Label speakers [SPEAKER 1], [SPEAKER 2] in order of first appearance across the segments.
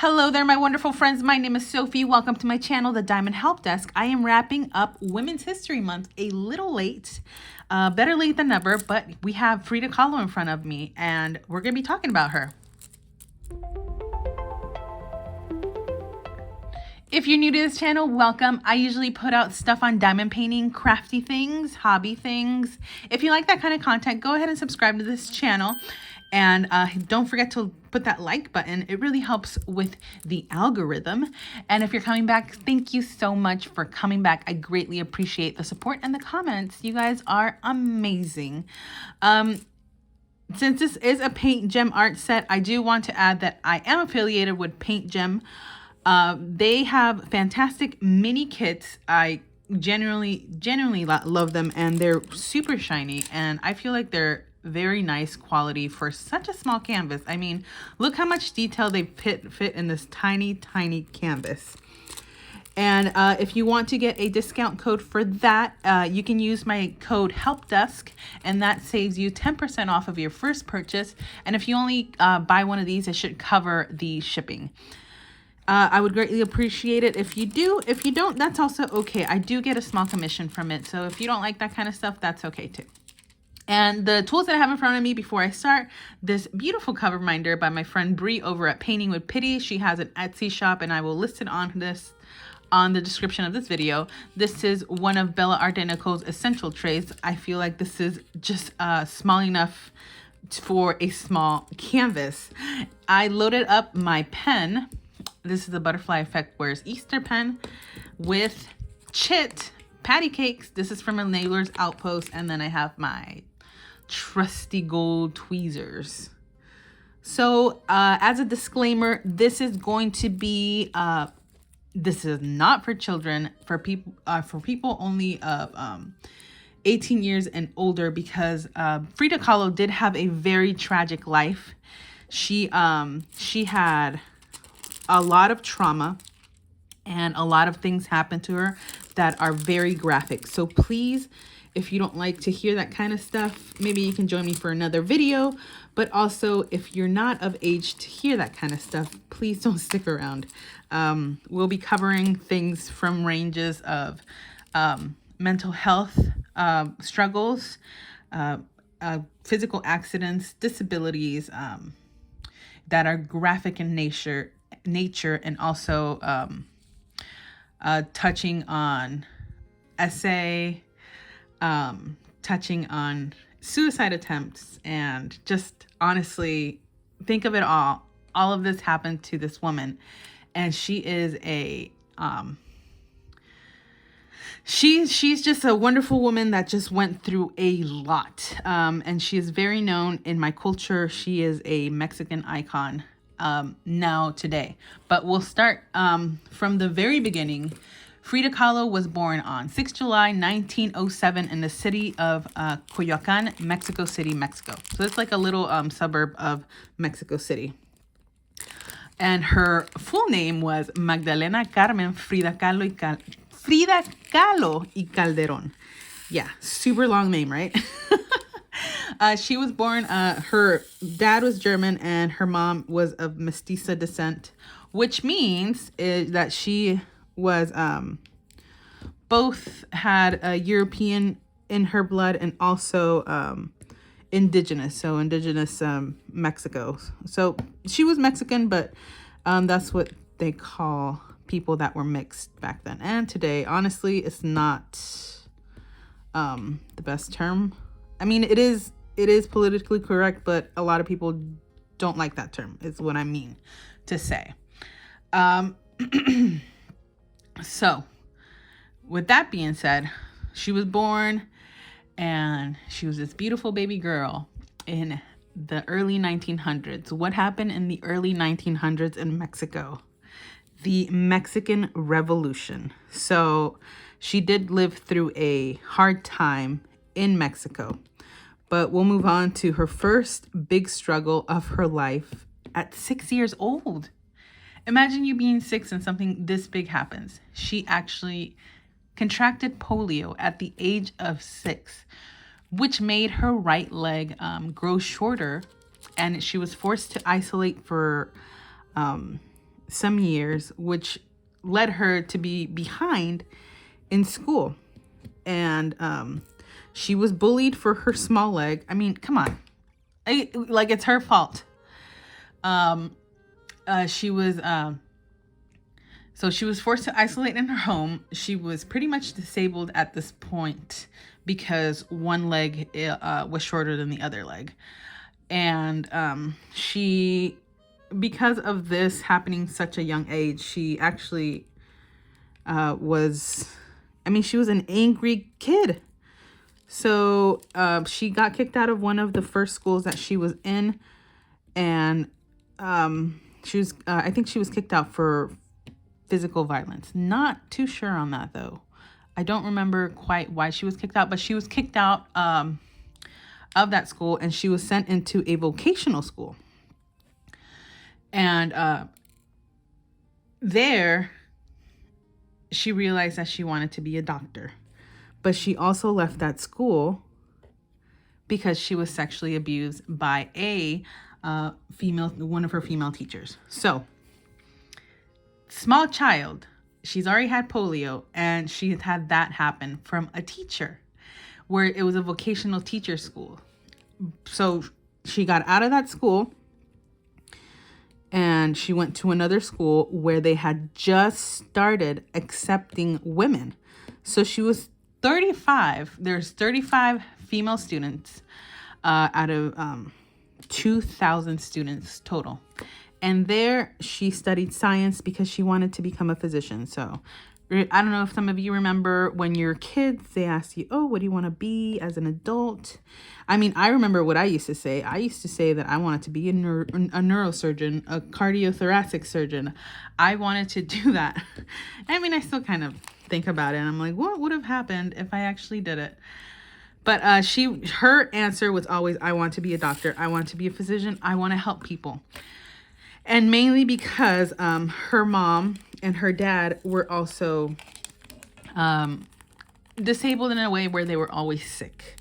[SPEAKER 1] Hello there, my wonderful friends. My name is Sophie. Welcome to my channel, The Diamond Help Desk. I am wrapping up Women's History Month a little late. Better late than never, but we have Frida Kahlo in front of me, and we're going to be talking about her. If you're new to this channel, welcome. I usually put out stuff on diamond painting, crafty things, hobby things. If you like that kind of content, go ahead and subscribe to this channel. And don't forget to put that like button. It really helps with the algorithm. And if you're coming back, thank you so much for coming back. I greatly appreciate the support and the comments. You guys are amazing. Since this is a Paint Gem art set, I do want to add that I am affiliated with Paint Gem. They have fantastic mini kits. I genuinely love them, and they're super shiny, and I feel like they're very nice quality for such a small canvas. I mean, look how much detail they fit in this tiny canvas. And if you want to get a discount code for that, you can use my code HELPDESK, and that saves you 10% off of your first purchase. And if you only buy one of these, it should cover the shipping. I would greatly appreciate it if you do. If you don't, that's also okay. I do get a small commission from it. So if you don't like that kind of stuff, that's okay too. And the tools that I have in front of me before I start, this beautiful cover minder by my friend Bree over at Painting with Pitties. She has an Etsy shop, and I will list it on the description of this video. This is one of Bella Art de Nicole's essential trays. I feel like this is just small enough for a small canvas. I loaded up my pen. This is the Butterfly Effectwares Easter pen with chit patty cakes. This is from Effectwares Outpost, and then I have my trusty gold tweezers. So as a disclaimer, this is going to be this is not for children, for people only of 18 years and older, because Frida Kahlo did have a very tragic life. She had a lot of trauma, and a lot of things happened to her that are very graphic. So please, if you don't like to hear that kind of stuff, maybe you can join me for another video. But also, if you're not of age to hear that kind of stuff, please don't stick around. We'll be covering things from ranges of mental health struggles, physical accidents, disabilities that are graphic in nature, and also touching on essay, touching on suicide attempts, and just honestly, think of it all. All of this happened to this woman, and she is a she's just a wonderful woman that just went through a lot, and she is very known in my culture. She is a Mexican icon now today. But we'll start from the very beginning. Frida Kahlo was born on 6 July 1907 in the city of Coyoacán, Mexico City, Mexico. So it's like a little suburb of Mexico City. And her full name was Magdalena Carmen Frida Kahlo y Calderón. Yeah, super long name, right? She was born, her dad was German and her mom was of mestiza descent, which means that she was both had a European in her blood and also indigenous, so indigenous Mexico. So she was Mexican, but that's what they call people that were mixed back then. And today, honestly, it's not the best term. I mean, it is politically correct, but a lot of people don't like that term, is what I mean to say. So with that being said, she was born, and she was this beautiful baby girl in the early 1900s. What happened in the early 1900s in Mexico? The Mexican Revolution. So she did live through a hard time in Mexico. But we'll move on to her first big struggle of her life at 6 years old. Imagine you being 6 and something this big happens. She actually contracted polio at the age of 6, which made her right leg grow shorter, and she was forced to isolate for some years, which led her to be behind in school. And she was bullied for her small leg. I mean, come on. Like, it's her fault. She was so she was forced to isolate in her home. She was pretty much disabled at this point because one leg was shorter than the other leg. And she, because of this happening such a young age, she actually she was an angry kid. So she got kicked out of one of the first schools that she was in. And she was, I think she was kicked out for physical violence. Not too sure on that, though. I don't remember quite why she was kicked out, but she was kicked out of that school, and she was sent into a vocational school. And there, she realized that she wanted to be a doctor. But she also left that school because she was sexually abused by one of her female teachers. So, small child, she's already had polio, and she had that happen from a teacher, where it was a vocational teacher school. So she got out of that school and she went to another school where they had just started accepting women. So she was 35. There's 35 female students out of 2,000 students total. And there she studied science because she wanted to become a physician. So I don't know if some of you remember when you're kids, they ask you, oh, what do you want to be as an adult? I mean, I remember what I used to say. I used to say that I wanted to be a neurosurgeon, a cardiothoracic surgeon. I wanted to do that. I mean, I still kind of think about it. And I'm like, what would have happened if I actually did it? But her answer was always, I want to be a doctor. I want to be a physician. I want to help people. And mainly because her mom and her dad were also disabled in a way where they were always sick.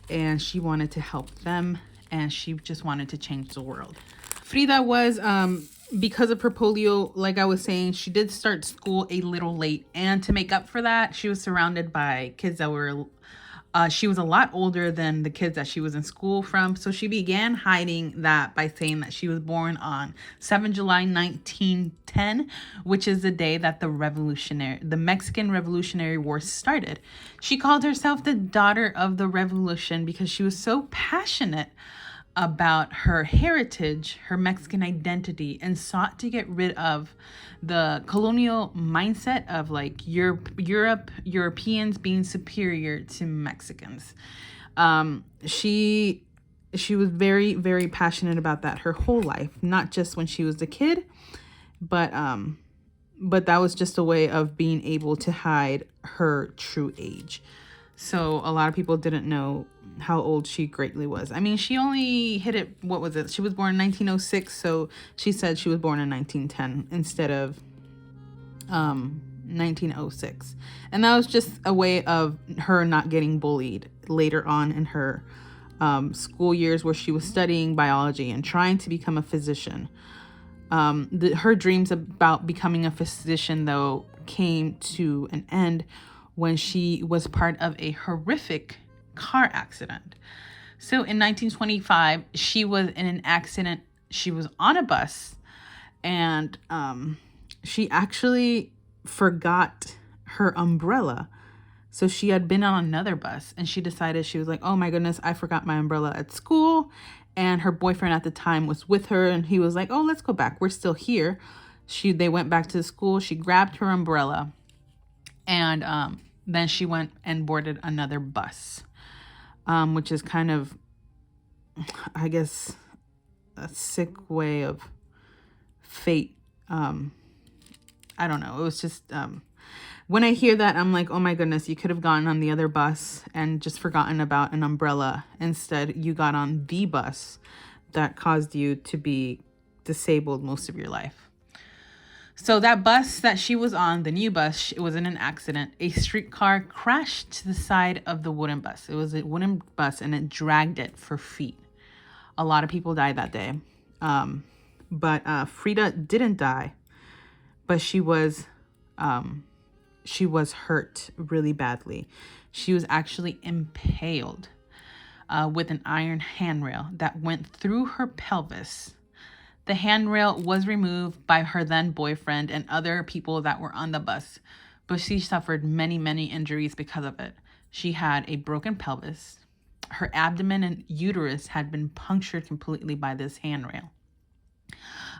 [SPEAKER 1] And she wanted to help them, and she just wanted to change the world. Frida was, because of her polio, like I was saying, she did start school a little late. And to make up for that, she was surrounded by kids that were... she was a lot older than the kids that she was in school from. So she began hiding that by saying that she was born on 7 July 1910, which is the day that the Mexican Revolutionary War started. She called herself the daughter of the revolution because she was so passionate about her heritage, her Mexican identity, and sought to get rid of the colonial mindset of like Europeans being superior to Mexicans. She was very, very passionate about that her whole life, not just when she was a kid, but that was just a way of being able to hide her true age. So a lot of people didn't know how old she greatly was. I mean, she only hit it, what was it? She was born in 1906, so she said she was born in 1910 instead of 1906. And that was just a way of her not getting bullied later on in her school years, where she was studying biology and trying to become a physician. Her dreams about becoming a physician, though, came to an end when she was part of a horrific car accident. So in 1925, she was in an accident. She was on a bus, and she actually forgot her umbrella. So she had been on another bus, and she decided, she was like, oh my goodness, I forgot my umbrella at school. And her boyfriend at the time was with her, and he was like, oh, let's go back. We're still here. They went back to the school. She grabbed her umbrella, and then she went and boarded another bus, which is kind of, I guess, a sick way of fate. I don't know. It was just, when I hear that, I'm like, oh my goodness, you could have gotten on the other bus and just forgotten about an umbrella. Instead, you got on the bus that caused you to be disabled most of your life. So that bus that she was on, the new bus, it was in an accident. A streetcar crashed to the side of the wooden bus. It was a wooden bus, and it dragged it for feet. A lot of people died that day. But Frida didn't die. but she was hurt really badly. She was actually impaled with an iron handrail that went through her pelvis. The handrail was removed by her then boyfriend and other people that were on the bus, but she suffered many, many injuries because of it. She had a broken pelvis. Her abdomen and uterus had been punctured completely by this handrail.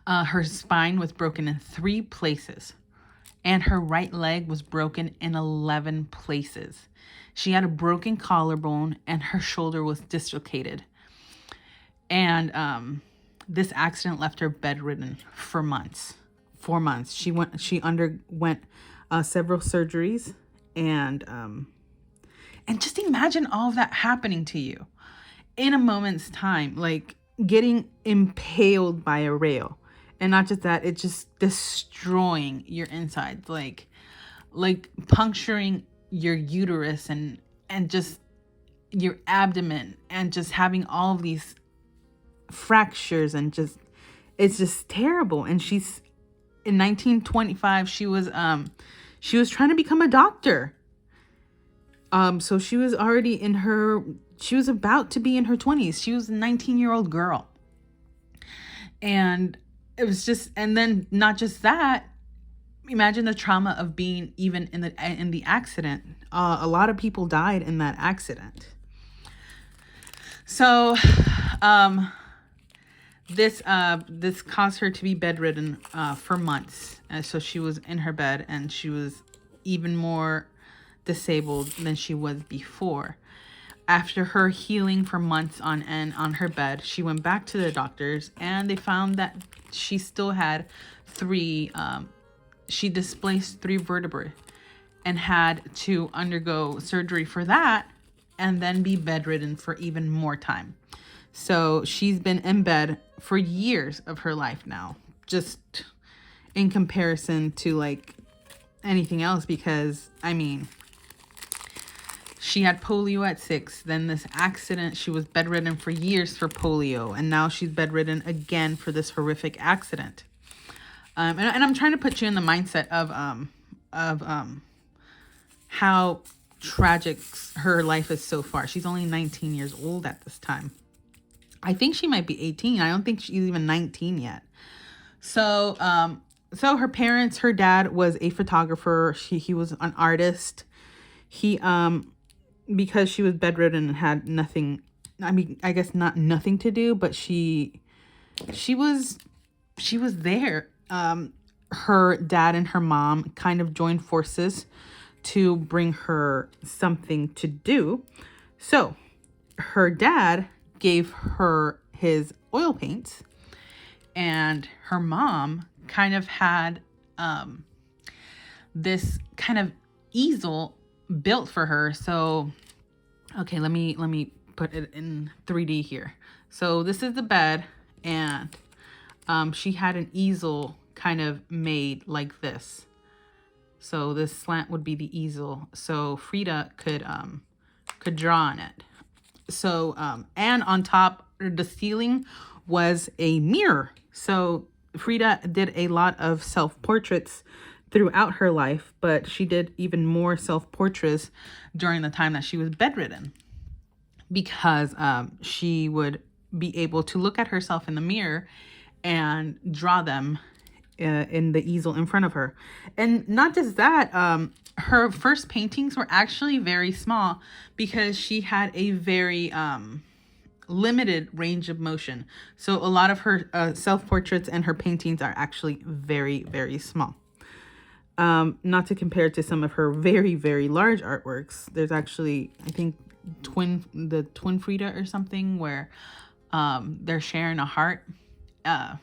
[SPEAKER 1] Her spine was broken in 3 places, and her right leg was broken in 11 places. She had a broken collarbone, and her shoulder was dislocated. And this accident left her bedridden for months. 4 months. She underwent several surgeries, and just imagine all of that happening to you in a moment's time, like getting impaled by a rail. And not just that, it's just destroying your insides, like puncturing your uterus and just your abdomen, and just having all of these fractures, and just, it's just terrible. And she's in 1925, she was trying to become a doctor. So she was about to be in her 20s. She was a 19-year-old girl. And it was just, and then not just that, imagine the trauma of being even in the accident. A lot of people died in that accident. So, this caused her to be bedridden for months. And so she was in her bed, and she was even more disabled than she was before. After her healing for months on end on her bed, she went back to the doctors, and they found that she still had she displaced 3 vertebrae and had to undergo surgery for that, and then be bedridden for even more time. So she's been in bed for years of her life now, just in comparison to like anything else, because I mean, she had polio at 6. Then this accident, she was bedridden for years for polio. And now she's bedridden again for this horrific accident. And I'm trying to put you in the mindset of how tragic her life is so far. She's only 19 years old at this time. I think she might be 18. I don't think she's even 19 yet. So her parents, her dad was a photographer. He was an artist. He, because she was bedridden and had nothing, I mean, I guess not nothing to do, but she was there. Her dad and her mom kind of joined forces to bring her something to do. So her dad gave her his oil paints, and her mom kind of had this kind of easel built for her. So, okay, let me put it in 3D here. So this is the bed, and she had an easel kind of made like this. So this slant would be the easel. So Frida could draw on it. So and on top, the ceiling was a mirror. So Frida did a lot of self-portraits throughout her life, but she did even more self-portraits during the time that she was bedridden, because she would be able to look at herself in the mirror and draw them in the easel in front of her. And not just that, her first paintings were actually very small, because she had a very limited range of motion. So a lot of her self-portraits and her paintings are actually very, very small. Not to compare to some of her very, very large artworks. There's actually, I think, the twin Frida or something, where they're sharing a heart. That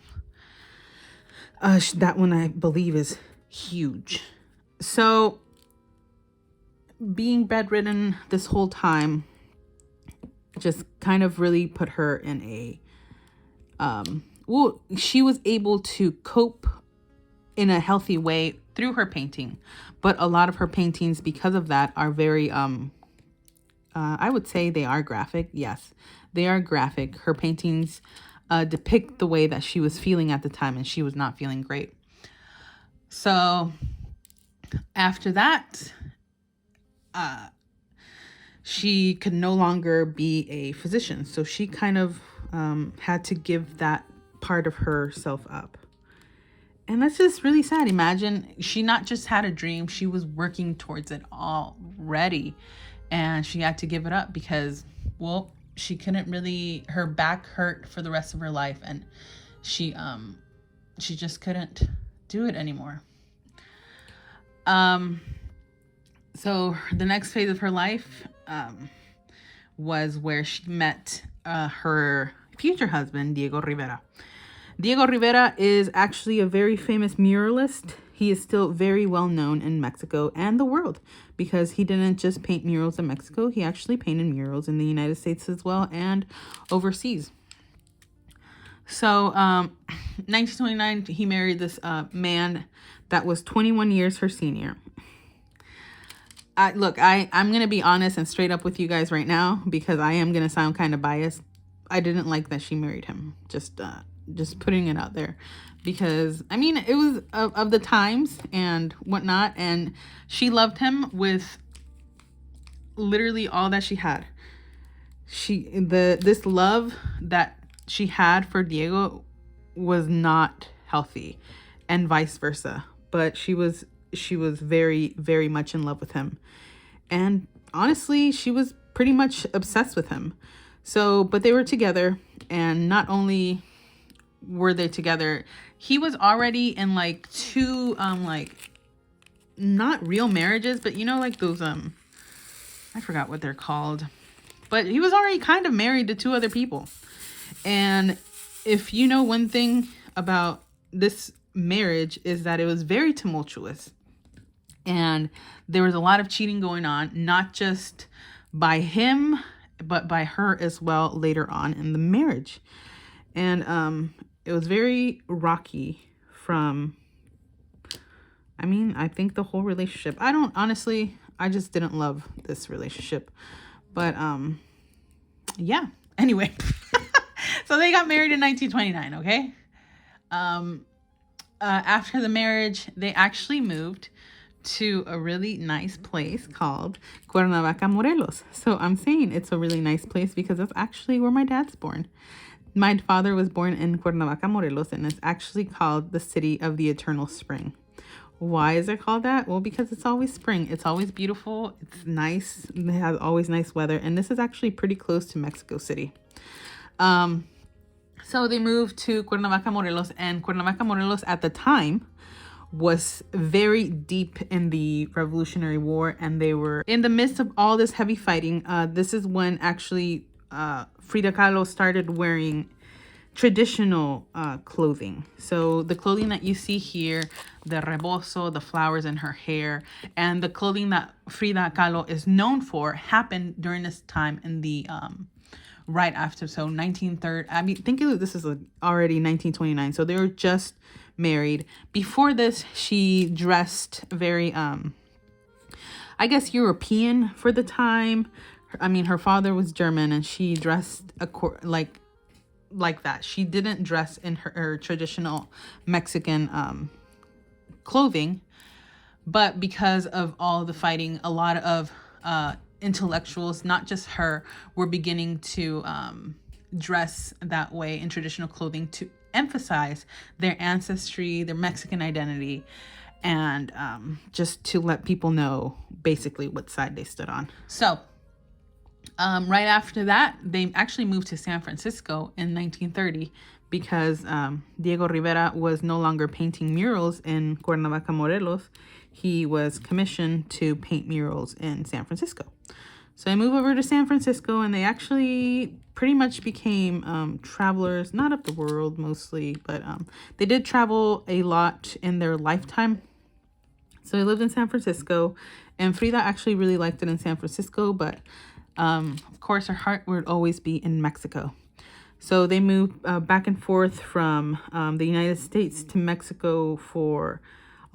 [SPEAKER 1] one, I believe, is huge. So being bedridden this whole time just kind of really put her in a she was able to cope in a healthy way through her painting, but a lot of her paintings, because of that, are very I would say they are graphic. Yes, they are graphic. Her paintings depict the way that she was feeling at the time, and she was not feeling great. So after that, she could no longer be a physician. So she kind of had to give that part of herself up. And that's just really sad. Imagine she not just had a dream, she was working towards it already. And she had to give it up because, well, she couldn't really, her back hurt for the rest of her life. And she just couldn't do it anymore. So the next phase of her life was where she met her future husband, Diego Rivera. Diego Rivera is actually a very famous muralist. He is still very well known in Mexico and the world because he didn't just paint murals in Mexico. He actually painted murals in the United States as well and overseas. So 1929, he married this man that was 21 years her senior. I'm going to be honest and straight up with you guys right now because I am going to sound kind of biased. I didn't like that she married him. Just putting it out there because, I mean, it was of the times and whatnot. And she loved him with literally all that she had. This love that she had for Diego was not healthy and vice versa. But she was very, very much in love with him. And honestly, she was pretty much obsessed with him. So, but they were together, and not only were they together, he was already in like two, not real marriages, but you know, like those, I forgot what they're called, but he was already kind of married to two other people. And if you know one thing about this marriage is that it was very tumultuous. And there was a lot of cheating going on, not just by him, but by her as well later on in the marriage. And it was very rocky from, I think the whole relationship. I just didn't love this relationship. But yeah, anyway. So they got married in 1929, okay? After the marriage, they actually moved to a really nice place called Cuernavaca, Morelos. So I'm saying it's a really nice place because that's actually where my dad's born. My father was born in Cuernavaca, Morelos, and it's actually called the City of the Eternal Spring. Why is it called that? Well, because it's always spring. It's always beautiful. It's nice. It has always nice weather. And this is actually pretty close to Mexico City. So they moved to Cuernavaca, Morelos, and Cuernavaca, Morelos at the time was very deep in the Revolutionary War, and they were in the midst of all this heavy fighting. This is when actually Frida Kahlo started wearing traditional clothing. So the clothing that you see here, the rebozo, the flowers in her hair, and the clothing that Frida Kahlo is known for happened during this time in the right after. So 1930, think this is already 1929. So they were just married. Before this, she dressed very I guess European for the time. Her father was German, and she dressed like that. She didn't dress in her traditional Mexican clothing, but because of all the fighting, a lot of intellectuals, not just her, were beginning to dress that way in traditional clothing to emphasize their ancestry, their Mexican identity, and just to let people know basically what side they stood on. So right after that, they actually moved to San Francisco in 1930 because Diego Rivera was no longer painting murals in Cuernavaca, Morelos. He was commissioned to paint murals in San Francisco. So they moved over to San Francisco, and they actually pretty much became travelers, not of the world mostly, but they did travel a lot in their lifetime. So they lived in San Francisco, and Frida actually really liked it in San Francisco, but of course her heart would always be in Mexico. So they moved back and forth from the United States to Mexico for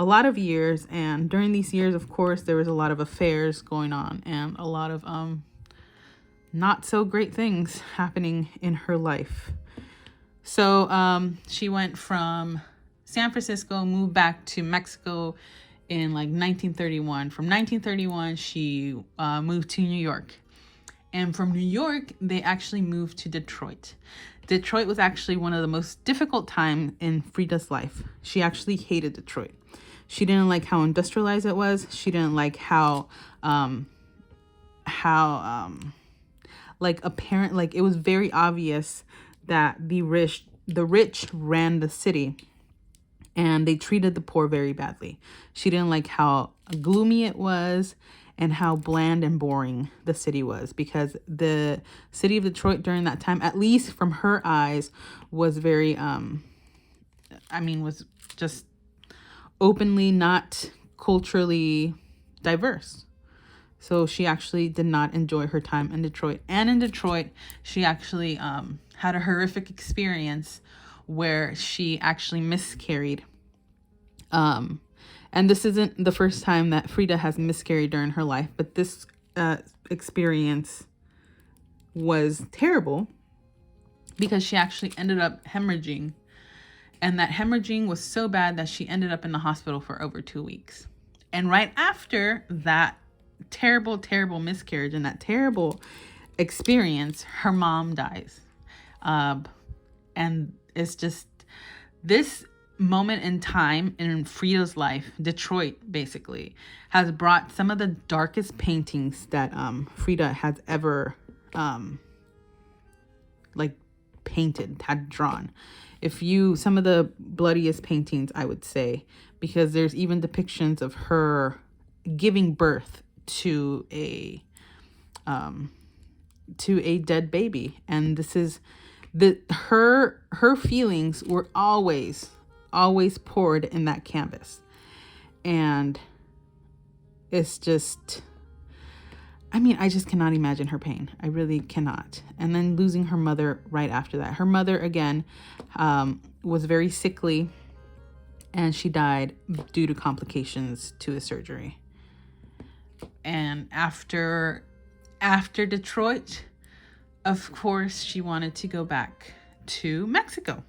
[SPEAKER 1] a lot of years, and during these years, of course, there was a lot of affairs going on and a lot of not so great things happening in her life. So she went from San Francisco, moved back to Mexico in like 1931. From 1931, she moved to New York. And from New York, they actually moved to Detroit. Detroit was actually one of the most difficult times in Frida's life. She actually hated Detroit. She didn't like how industrialized it was. She didn't like how like apparent, like it was very obvious that the rich ran the city and they treated the poor very badly. She didn't like how gloomy it was and how bland and boring the city was, because the city of Detroit during that time, at least from her eyes, was very, was just openly not culturally diverse. So she actually did not enjoy her time in Detroit. And in Detroit, she actually had a horrific experience where she actually miscarried. And this isn't the first time that Frida has miscarried during her life, but this experience was terrible because she actually ended up hemorrhaging. And that hemorrhaging was so bad that she ended up in the hospital for over 2 weeks. And right after that terrible, terrible miscarriage and that terrible experience, her mom dies. And it's just this moment in time in Frida's life, Detroit basically, has brought some of the darkest paintings that Frida has ever had drawn. Some of the bloodiest paintings, I would say, because there's even depictions of her giving birth to a dead baby. And this is her feelings were always poured in that canvas. And it's just, I just cannot imagine her pain. I really cannot. And then losing her mother right after that. Her mother, again, was very sickly, and she died due to complications to a surgery. And after Detroit, of course, she wanted to go back to Mexico.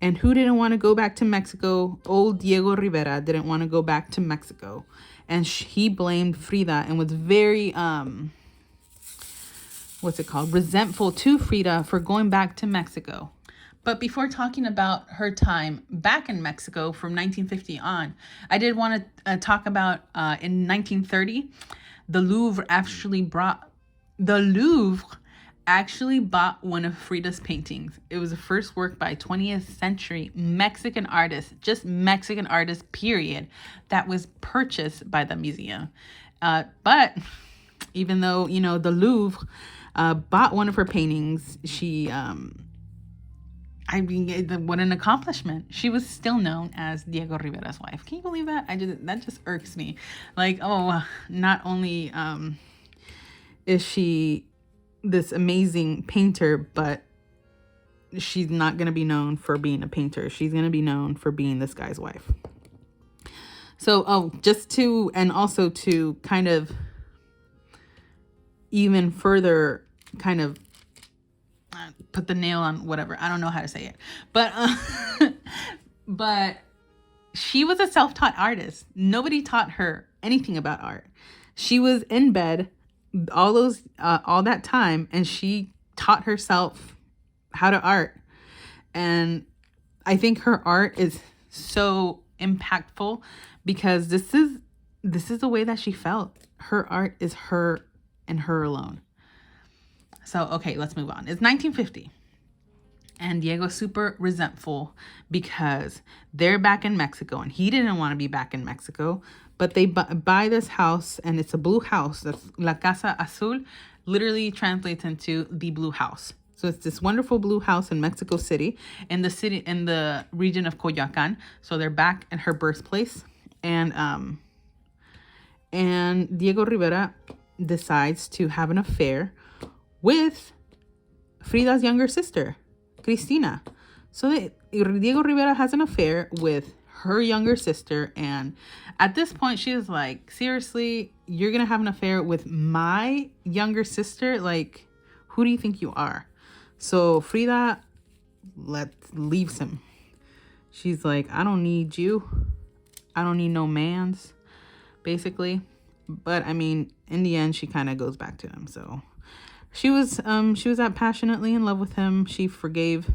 [SPEAKER 1] And who didn't want to go back to Mexico? Old Diego Rivera didn't want to go back to Mexico. And he blamed Frida and was very, resentful to Frida for going back to Mexico. But before talking about her time back in Mexico from 1950 on, I did want to talk about in 1930, the Louvre actually bought one of Frida's paintings. It was the first work by 20th century Mexican artists, just Mexican artists, period, that was purchased by the museum. But even though, the Louvre bought one of her paintings, she, what an accomplishment. She was still known as Diego Rivera's wife. Can you believe that? That just irks me. Like, not only is she this amazing painter, but she's not going to be known for being a painter. She's going to be known for being this guy's wife. So, also to kind of even further kind of put the nail on whatever. I don't know how to say it. But, but she was a self-taught artist. Nobody taught her anything about art. She was in bed all that time, and she taught herself how to art. And I think her art is so impactful because this is the way that she felt. Her art is her and her alone. So, okay, let's move on. It's 1950. And Diego's super resentful because they're back in Mexico, and he didn't want to be back in Mexico. But they buy this house, and it's a blue house. That's La Casa Azul, literally translates into the blue house. So it's this wonderful blue house in Mexico City, in the region of Coyoacán. So they're back in her birthplace, and Diego Rivera decides to have an affair with Frida's younger sister, Cristina. So Diego Rivera has an affair with her younger sister, and at this point she is like, seriously, you're gonna have an affair with my younger sister? Like, who do you think you are? So Frida leaves him. She's like, I don't need you. I don't need no mans, basically. But I mean, in the end, she kind of goes back to him. So she was that passionately in love with him. She forgave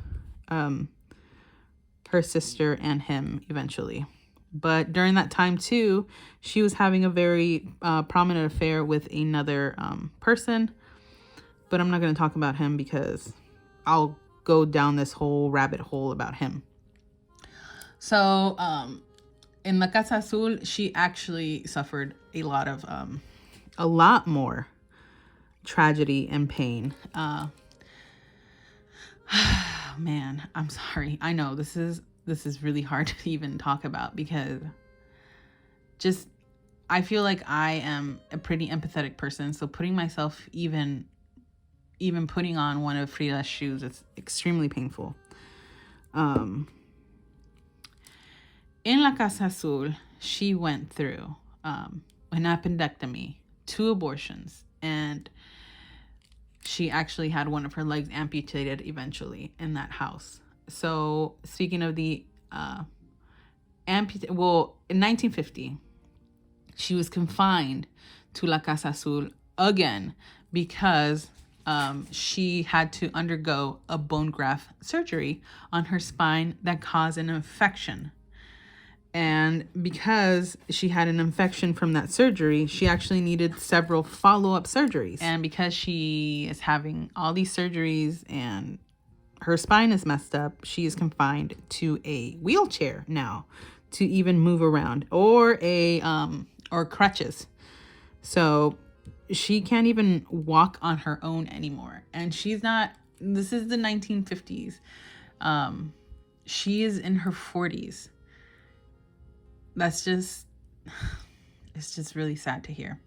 [SPEAKER 1] her sister and him eventually. But during that time too, she was having a very prominent affair with another person. But I'm not going to talk about him because I'll go down this whole rabbit hole about him. So in La Casa Azul, she actually suffered a lot more tragedy and pain. Man, I'm sorry. I know this is really hard to even talk about because just I feel like I am a pretty empathetic person. So putting myself even putting on one of Frida's shoes, it's extremely painful. In La Casa Azul, she went through an appendectomy, 2 abortions, and she actually had one of her legs amputated eventually in that house. So speaking of the in 1950, she was confined to La Casa Azul again because she had to undergo a bone graft surgery on her spine that caused an infection. And because she had an infection from that surgery, she actually needed several follow-up surgeries. And because she is having all these surgeries and her spine is messed up, she is confined to a wheelchair now to even move around, or or crutches. So she can't even walk on her own anymore. And she's not, this is the 1950s. She is in her 40s. That's just, it's just really sad to hear.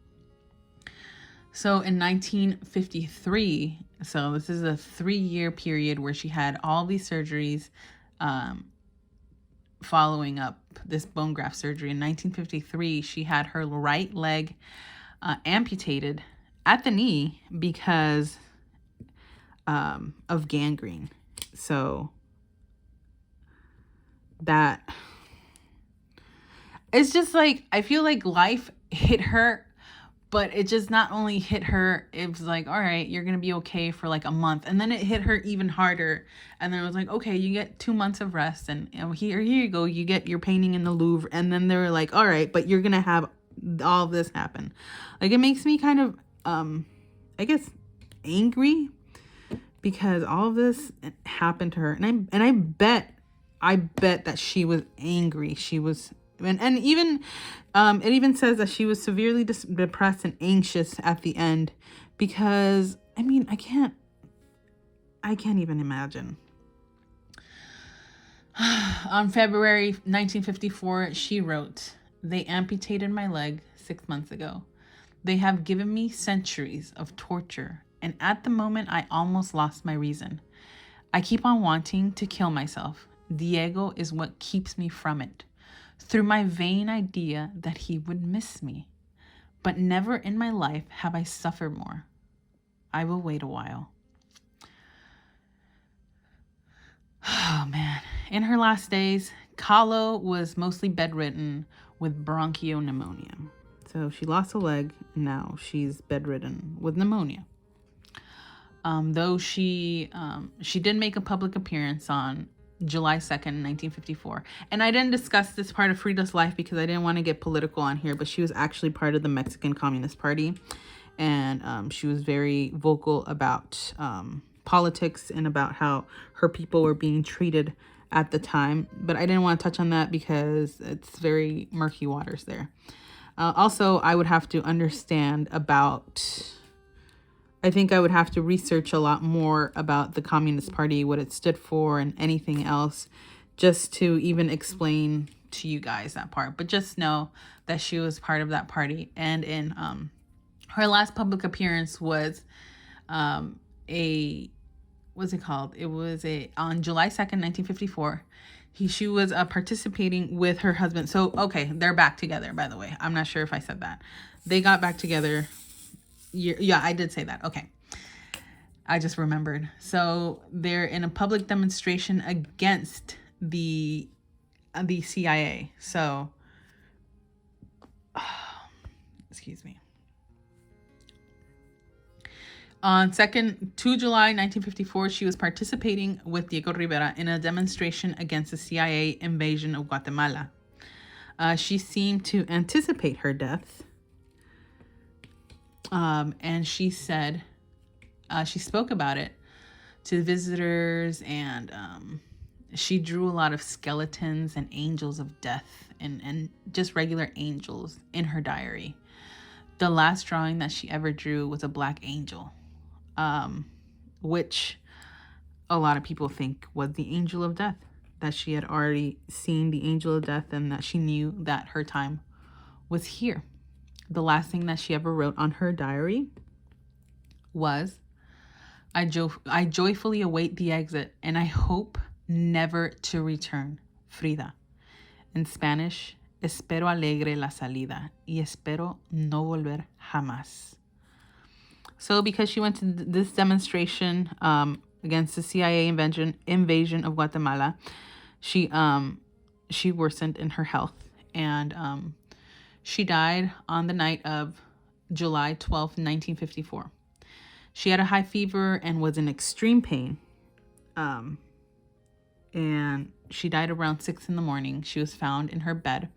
[SPEAKER 1] So in 1953, so this is a 3-year period where she had all these surgeries following up this bone graft surgery. In 1953, she had her right leg amputated at the knee because of gangrene. So that, it's just like, I feel like life hit her, but it just not only hit her, it was like, all right, you're going to be okay for like a month. And then it hit her even harder. And then it was like, okay, you get 2 months of rest. And here you go, you get your painting in the Louvre. And then they were like, all right, but you're going to have all this happen. Like, it makes me kind of, I guess, angry because all of this happened to her. And I bet that she was angry. She was, and even it even says that she was severely depressed and anxious at the end because, I mean, I can't even imagine. On February 1954, she wrote, "They amputated my leg 6 months ago. They have given me centuries of torture, and at the moment I almost lost my reason. I keep on wanting to kill myself. Diego is what keeps me from it, through my vain idea that he would miss me. But never in my life have I suffered more. I will wait a while." Oh, man. In her last days, Kahlo was mostly bedridden with bronchopneumonia. So she lost a leg, and now she's bedridden with pneumonia. Though she did make a public appearance on July 2nd, 1954. And I didn't discuss this part of Frida's life because I didn't want to get political on here, but she was actually part of the Mexican Communist Party. And she was very vocal about politics and about how her people were being treated at the time. But I didn't want to touch on that because it's very murky waters there. Also, I would have to understand about, I think I would have to research a lot more about the Communist Party, what it stood for, and anything else, just to even explain to you guys that part. But just know that she was part of that party. And in her last public appearance was what's it called? It was on July 2nd, 1954. She was participating with her husband. So, okay, they're back together, by the way. I'm not sure if I said that. They got back together. Yeah, I did say that. Okay. I just remembered. So they're in a public demonstration against the the CIA. So, excuse me. On 2 July 1954, she was participating with Diego Rivera in a demonstration against the CIA invasion of Guatemala. She seemed to anticipate her death. And she said, she spoke about it to visitors, and she drew a lot of skeletons and angels of death and just regular angels in her diary. The last drawing that she ever drew was a black angel, which a lot of people think was the angel of death, that she had already seen the angel of death and that she knew that her time was here. The last thing that she ever wrote on her diary was, I joyfully await the exit, and I hope never to return. Frida. In Spanish, espero alegre la salida y espero no volver jamás. So because she went to this demonstration against the CIA invasion of Guatemala, she worsened in her health, and she died on the night of July 12th, 1954. She had a high fever and was in extreme pain. And she died around 6 in the morning. She was found in her bed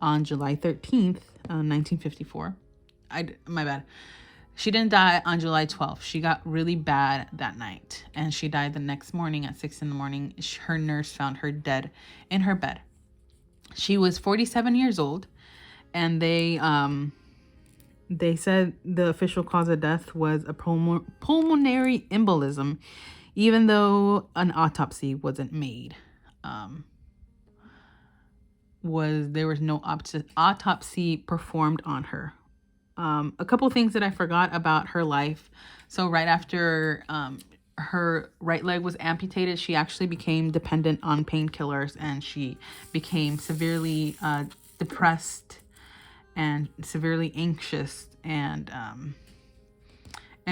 [SPEAKER 1] on July 13th, 1954. My bad. She didn't die on July 12th. She got really bad that night, and she died the next morning at 6 in the morning. Her nurse found her dead in her bed. She was 47 years old, and they said the official cause of death was a pulmonary embolism, even though an autopsy wasn't made. There was no autopsy performed on her. A couple things that I forgot about her life. So right after her right leg was amputated, she actually became dependent on painkillers, and she became severely depressed and severely anxious, and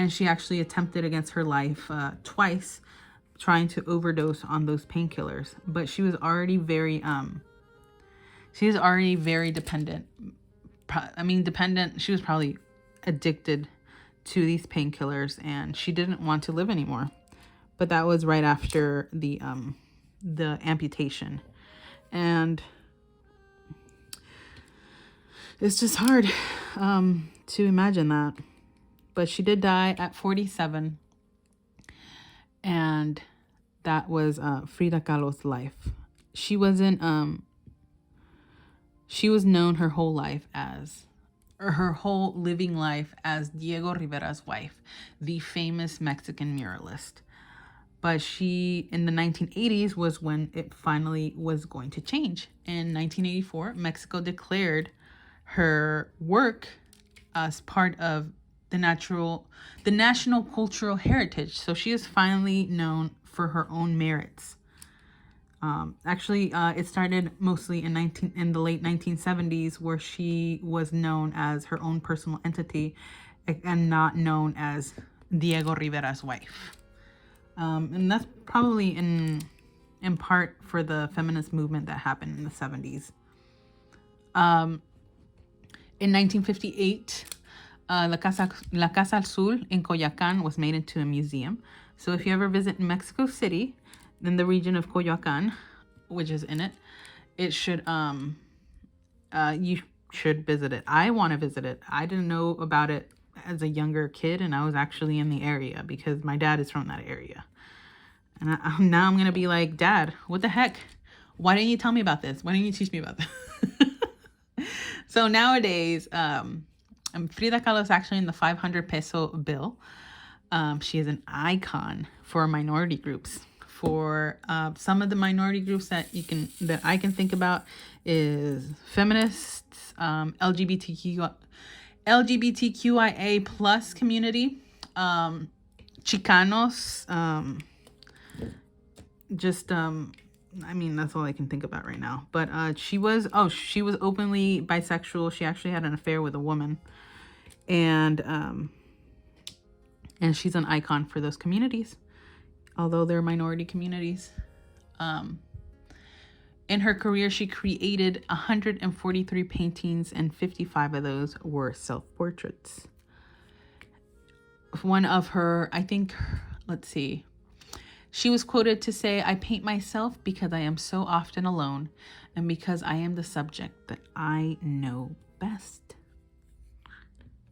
[SPEAKER 1] she actually attempted against her life twice, trying to overdose on those painkillers. But she was already very dependent. Dependent. She was probably addicted to these painkillers, and she didn't want to live anymore. But that was right after the amputation, and it's just hard to imagine that. But she did die at 47, and that was Frida Kahlo's life. She was known her whole living life as Diego Rivera's wife, the famous Mexican muralist. But she, in the 1980s, was when it finally was going to change. In 1984, Mexico declared her work as part of the national cultural heritage. So she is finally known for her own merits. It started mostly in the late 1970s, where she was known as her own personal entity and not known as Diego Rivera's wife. And that's probably in part for the feminist movement that happened in the 70s. In 1958, La Casa Azul in Coyoacán was made into a museum. So if you ever visit Mexico City, in the region of Coyoacán, which is in it, you should visit it. I want to visit it. I didn't know about it as a younger kid, and I was actually in the area because my dad is from that area. And now I'm going to be like, Dad, what the heck? Why didn't you tell me about this? Why didn't you teach me about this? So nowadays, Frida Kahlo is actually in the 500 peso bill. She is an icon for minority groups. For some of the minority groups that I can think about is feminists, LGBTQIA plus community, Chicanos, that's all I can think about right now. But she was openly bisexual. She actually had an affair with a woman, and she's an icon for those communities, although they're minority communities. In In her career, she created 143 paintings, and 55 of those were self-portraits. One of her, I think, let's see, she was quoted to say, "I paint myself because I am so often alone and because I am the subject that I know best."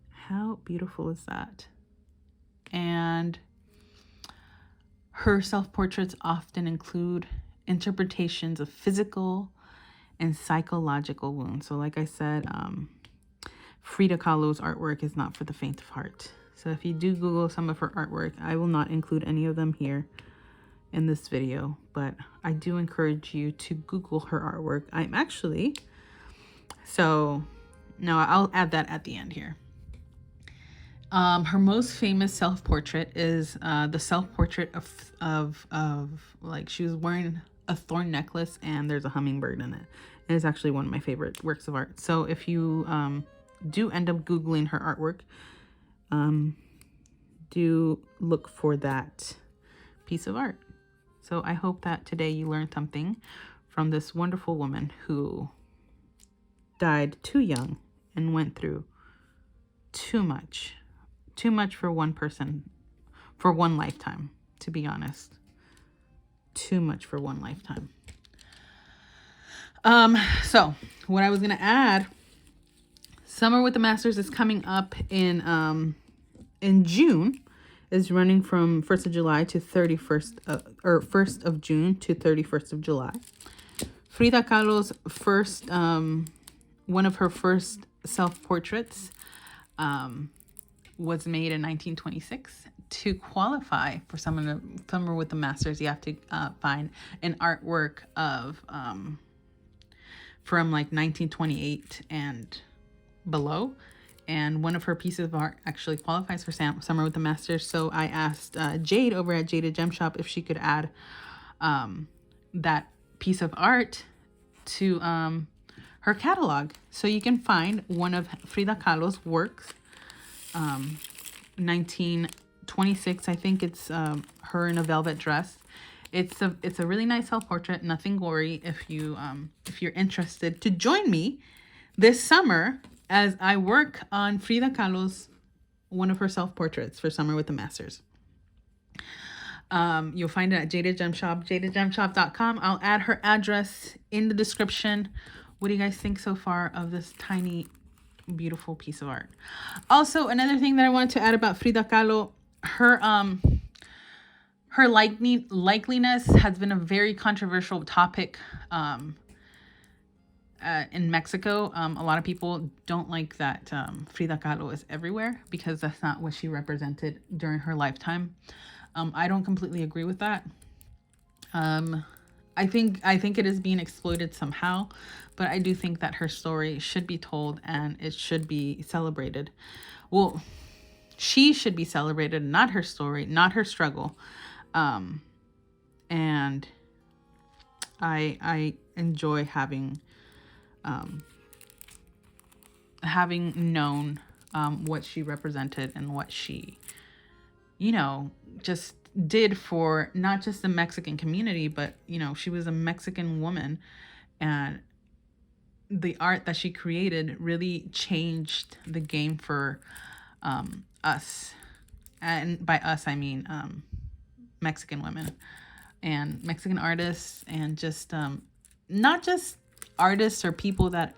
[SPEAKER 1] How beautiful is that? And her self-portraits often include interpretations of physical and psychological wounds. So like I said, Frida Kahlo's artwork is not for the faint of heart. So if you do Google some of her artwork, I will not include any of them here in this video, but I do encourage you to Google her artwork. I'm actually, so no, I'll add that at the end here. Her most famous self-portrait is the self-portrait of like she was wearing a thorn necklace and there's a hummingbird in it. It is actually one of my favorite works of art. So if you do end up Googling her artwork, do look for that piece of art. So I hope that today you learned something from this wonderful woman who died too young and went through too much for one person, for one lifetime, to be honest. Too much for one lifetime. So what I was going to add, Summer with the Masters is coming up in June, is running from 1st of July to 31st, or 1st of June to 31st of July. Frida Kahlo's first, one of her first self-portraits, was made in 1926. To qualify for Summer with the Masters, you have to find an artwork of from like 1928 and below. And one of her pieces of art actually qualifies for Summer with the Masters. So I asked Jade over at Jaded Gem Shop if she could add that piece of art to her catalog. So you can find one of Frida Kahlo's works, 1926. I think it's her in a velvet dress. It's a really nice self-portrait, nothing gory. If you're interested to join me this summer as I work on Frida Kahlo's, one of her self-portraits for Summer with the Masters. You'll find it at Jaded Gem Shop, jadedgemshop.com. I'll add her address in the description. What do you guys think so far of this tiny, beautiful piece of art? Also, another thing that I wanted to add about Frida Kahlo, her likeliness has been a very controversial topic in Mexico. A lot of people don't like that Frida Kahlo is everywhere because that's not what she represented during her lifetime. I don't completely agree with that. I think it is being exploited somehow, but I do think that her story should be told and it should be celebrated. Well, she should be celebrated, not her story, not her struggle. And I enjoy having known what she represented and what she, just did for not just the Mexican community, but, she was a Mexican woman, and the art that she created really changed the game for us. And by us, I mean Mexican women and Mexican artists, and just not just artists or people that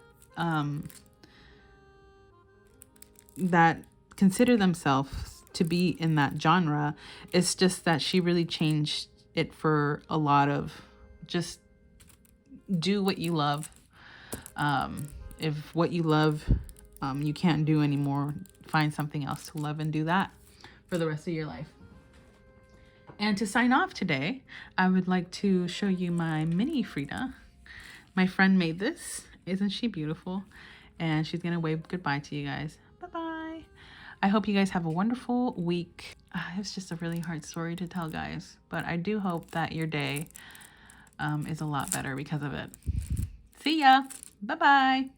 [SPEAKER 1] that consider themselves to be in that genre. It's just that she really changed it for a lot of just do what you love. If what you love you can't do anymore, find something else to love and do that for the rest of your life. And to sign off today, I would like to show you my mini Frida. My friend made this. Isn't she beautiful? And she's going to wave goodbye to you guys. Bye-bye. I hope you guys have a wonderful week. It's just a really hard story to tell, guys. But I do hope that your day is a lot better because of it. See ya. Bye-bye.